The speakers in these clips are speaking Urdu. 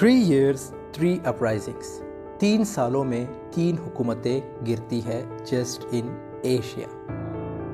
3 years 3 uprisings 3 سالوں میں 3 حکومتیں گرتی ہے جسٹ ان ایشیا۔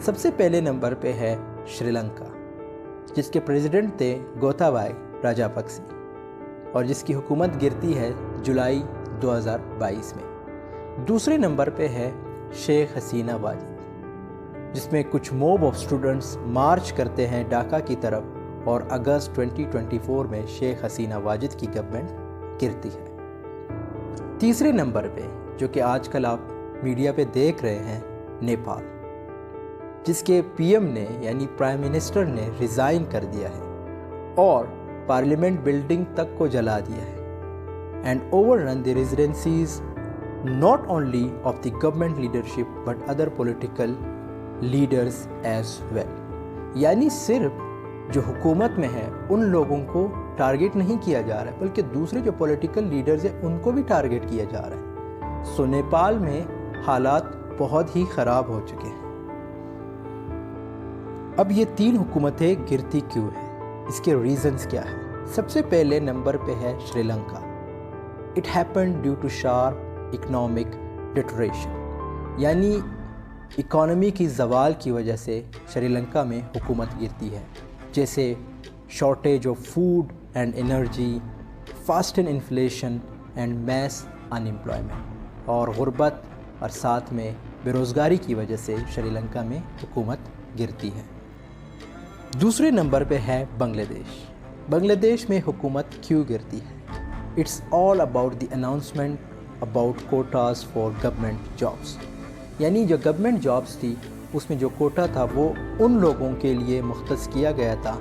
سب سے پہلے نمبر پہ ہے شری لنکا، جس کے پریزیڈنٹ تھے گوتابائے راجاپکسی، اور جس کی حکومت گرتی ہے جولائی 2022 میں۔ دوسرے نمبر پہ ہے شیخ حسینہ واجد، جس میں کچھ موب آف اسٹوڈنٹس مارچ کرتے ہیں ڈھاکہ کی طرف، اور اگست 2024 میں شیخ حسینہ واجد کی گورنمنٹ گرتی ہے۔ تیسرے نمبر پہ، جو کہ آج کل آپ میڈیا پہ دیکھ رہے ہیں، نیپال، جس کے پی ایم نے یعنی پرائم منسٹر نے ریزائن کر دیا ہے اور پارلیمنٹ بلڈنگ تک کو جلا دیا ہے، and overran the residences not only of the government leadership but other political leaders as well۔ یعنی صرف جو حکومت میں ہے ان لوگوں کو ٹارگٹ نہیں کیا جا رہا ہے، بلکہ دوسرے جو پولیٹیکل لیڈرز ہیں ان کو بھی ٹارگٹ کیا جا رہا ہے۔ سو نیپال میں حالات بہت ہی خراب ہو چکے ہیں۔ اب یہ 3 حکومتیں گرتی کیوں ہیں، اس کے ریزنز کیا ہیں؟ سب سے پہلے نمبر پہ ہے Sri Lanka. It happened due to sharp economic deterioration, یعنی اکانومی کی زوال کی وجہ سے شری لنکا میں حکومت گرتی ہے، جیسے shortage of food and energy, fast inflation and mass in employment, اور غربت اور ساتھ میں بے روزگاری کی وجہ سے شری لنکا میں حکومت گرتی ہے۔ دوسرے نمبر پہ ہے بنگلہ دیش۔ بنگلہ دیش میں حکومت کیوں گرتی ہے؟ It's all about the announcement about quotas for government jobs, یعنی جو گورنمنٹ جابس تھی اس میں جو کوٹا تھا وہ ان لوگوں کے لیے مختص کیا گیا تھا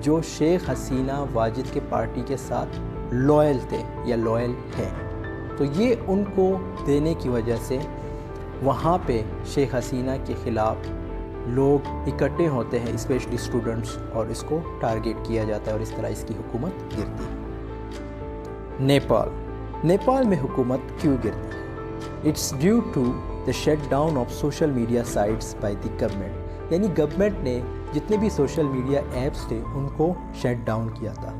جو شیخ حسینہ واجد کے پارٹی کے ساتھ لوئل تھے یا لوئل ہیں، تو یہ ان کو دینے کی وجہ سے وہاں پہ شیخ حسینہ کے خلاف لوگ اکٹھے ہوتے ہیں، اسپیشلی اسٹوڈنٹس، اور اس کو ٹارگٹ کیا جاتا ہے اور اس طرح اس کی حکومت گرتی ہے۔ نیپال میں حکومت کیوں گرتی ہے؟ It's due to the shut down of social media sites by the government, یعنی گورنمنٹ نے جتنے بھی سوشل میڈیا ایپس تھے ان کو شٹ ڈاؤن کیا تھا۔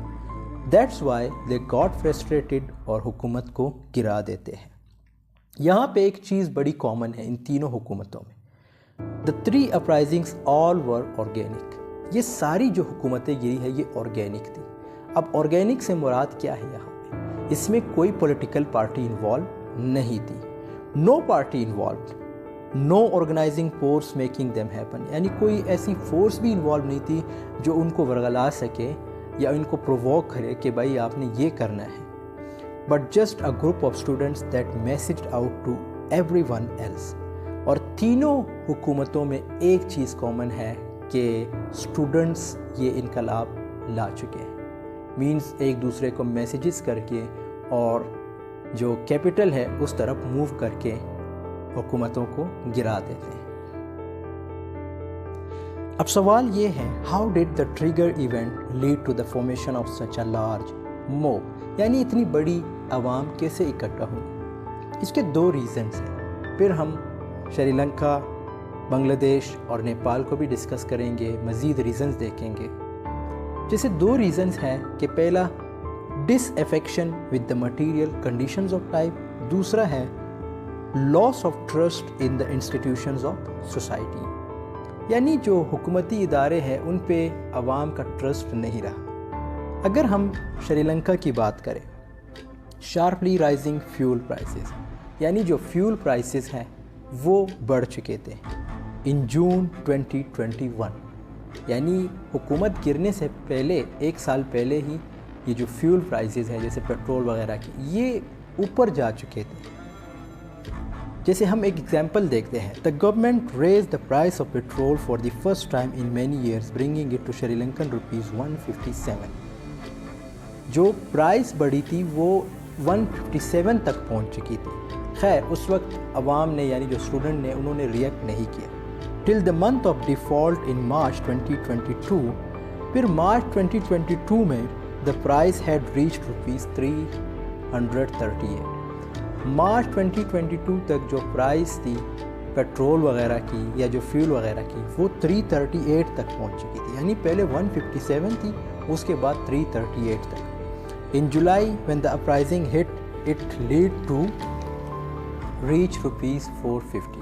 That's why they got frustrated اور حکومت کو گرا دیتے ہیں۔ یہاں پہ ایک چیز بڑی کامن ہے ان تینوں حکومتوں میں، The 3 uprisings all were organic۔ یہ ساری جو حکومتیں گری ہے یہ آرگینک تھی۔ اب آرگینک سے مراد کیا ہے یہاں پہ؟ اس میں کوئی پولیٹیکل پارٹی انوالو نہیں تھی، no party involved, no organizing force making them happen, یعنی کوئی ایسی فورس بھی انوالو نہیں تھی جو ان کو ورگلا سکے یا ان کو پرووک کرے کہ بھائی آپ نے یہ کرنا ہے، but just a group of students that messaged out to everyone else. اور تینوں حکومتوں میں ایک چیز کامن ہے کہ اسٹوڈنٹس یہ انقلاب لا چکے ہیں، مینز ایک دوسرے کو میسیجز کر کے اور جو کیپٹل ہے اس طرف موو کر کے حکومتوں کو گرا دیتے ہیں۔ اب سوال یہ ہے، how did the trigger event lead to the formation of such a large mob, یعنی اتنی بڑی عوام کیسے اکٹھا ہوئی؟ اس کے 2 ریزنز ہیں، پھر ہم شری لنکا، بنگلہ دیش اور نیپال کو بھی ڈسکس کریں گے، مزید ریزنز دیکھیں گے۔ جیسے 2 ریزنز ہیں کہ پہلا disaffection with the material conditions of life, دوسرا ہے loss of trust in the institutions of society, یعنی جو حکومتی ادارے ہیں ان پہ عوام کا ٹرسٹ نہیں رہا۔ اگر ہم شری لنکا کی بات کریں، شارپلی رائزنگ فیول پرائسز، یعنی جو فیول پرائسز ہیں وہ بڑھ چکے تھے ان جون 2021، یعنی حکومت گرنے سے پہلے 1 سال پہلے ہی یہ جو فیول پرائسز ہیں جیسے پیٹرول وغیرہ کی یہ اوپر جا چکے تھے۔ جیسے ہم ایک ایگزامپل دیکھتے ہیں، the government raise the price of petrol for the first time in many years bringing it to Sri Lankan rupees 157۔ جو پرائس بڑھی تھی وہ 157 تک پہنچ چکی تھی۔ خیر اس وقت عوام نے یعنی جو اسٹوڈنٹ نے انہوں نے ریئیکٹ نہیں کیا till the month of default in March 2022۔ پھر مارچ 2022 میں the price had reached rupees 338۔ March 2022 تک جو پرائس تھی پیٹرول وغیرہ کی یا جو فیول وغیرہ کی وہ 338 تک پہنچ چکی تھی، یعنی پہلے 157 تھی، اس کے بعد 338 تک۔ In July, when the uprising hit, it led to reach rupees 450.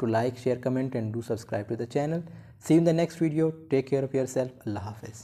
to like, share, comment and do subscribe to the channel. See you in the next video. Take care of yourself. Allah Hafiz.